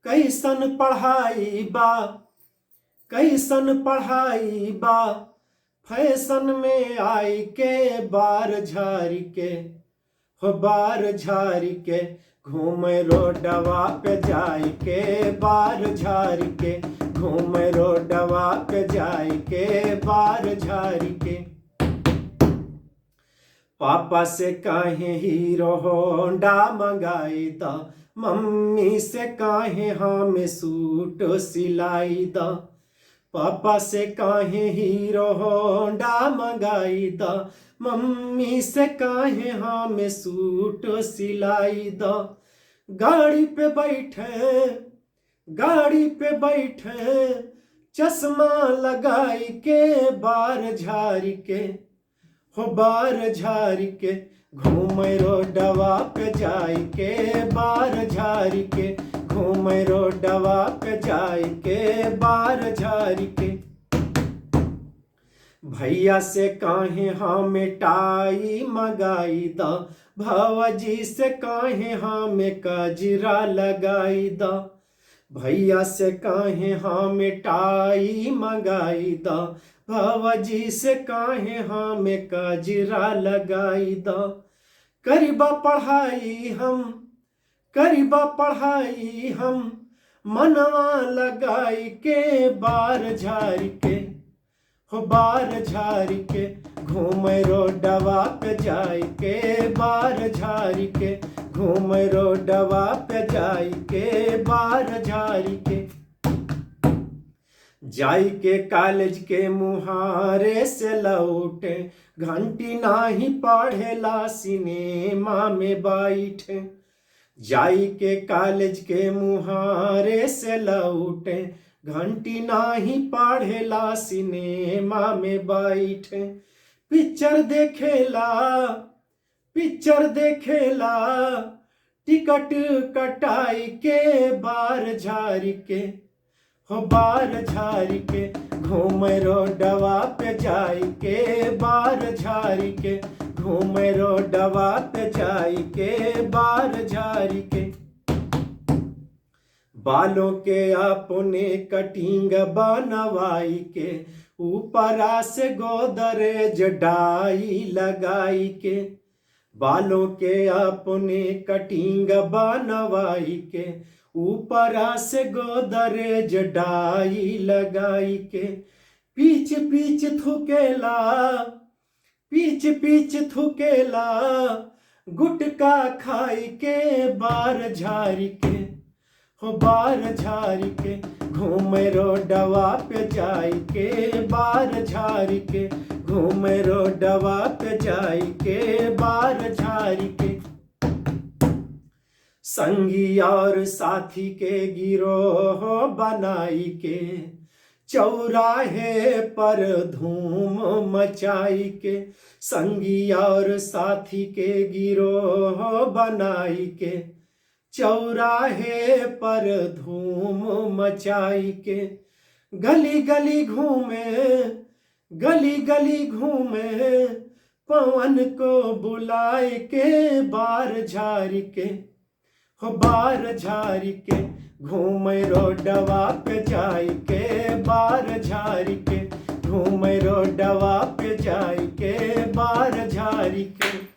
कैसन पढ़ाई बा, कैसन पढ़ाई बा, फैशन में आई के बार झारी के, हो बार झारी के, घूमे रोडवा पे जाई के बार झारी के, घूमे रोडवा पे जाई के बार झारी के। पापा से काहे हीरो होंडा मंगाई दा, मम्मी से काहे हमें सूट सिलाई दा। पापा से काहे हीरो होंडा मंगाई दा, मम्मी से काहे हमें सूट सिलाई दा। गाड़ी पे बैठे, गाड़ी पे बैठे, चश्मा लगाई के बार झारी के, हो बार झारी के, घूमे रोडवा पे जाई के बार झारी के, घूमे रोडवा पे जाई के बार झारी के। भैया से काहे हमें टाई मंगाई दा, भौजी से काहे हमें कजरा लगाई दा। भैया से काहे हमें टाई मंगाई दा, भौजी से काहे हमें कजरा लगाई दा। करीबा पढ़ाई हम, करीबा पढ़ाई हम, मनवा लगाई के बार झारी के, हो बार झारी के, घूमे रोडवा पे जाई के बार झारी के, घूमे रोडवा पे जाई के बार झारी के। जाई के कॉलेज के मुहारे से लौटे, घंटी नाही पढ़ेला सिनेमा में बैठे। जाई के कॉलेज के मुहारे से लौटे, घंटी नाही पढ़ेला सिनेमा में बैठे। पिक्चर देखेला, पिक्चर देखेला, टिकट कटाई के बार झारी के, हो बार झारी के, घूमे रोडवा पे जाई के बार झारी के, घूमे रोडवा पे जाई के बार झारी के। बालों के अपने कटिंग बनवाई के, ऊपरा से गोदरेज डाई लगाई के। बालों के अपने कटिंग बनवाई के, ऊपरा से गोदरेज डाई लगाई के। पीछ पीछ थुकेला, पीछ पीछ थुकेला, गुटका खाई के बार झारी के, हो बार झारी के, घूमे रोडवा पे जाई के बार झारी के, घूमे रोडवा पे जाई के बार झारी के। संगी और साथी के गिरोह बनाई के, चौराहे पर धूम मचाई के। संगी और साथी के गिरोह बनाई के, चौराहे पर धूम मचाई के। गली गली घूमे, गली गली घूमे, पवन को बुलाए के बार झारी के, हो बार झारी के, घूमे रोडवा पे जाई के बार झारी के, घूमे रोडवा पे जाई के बार झारी के।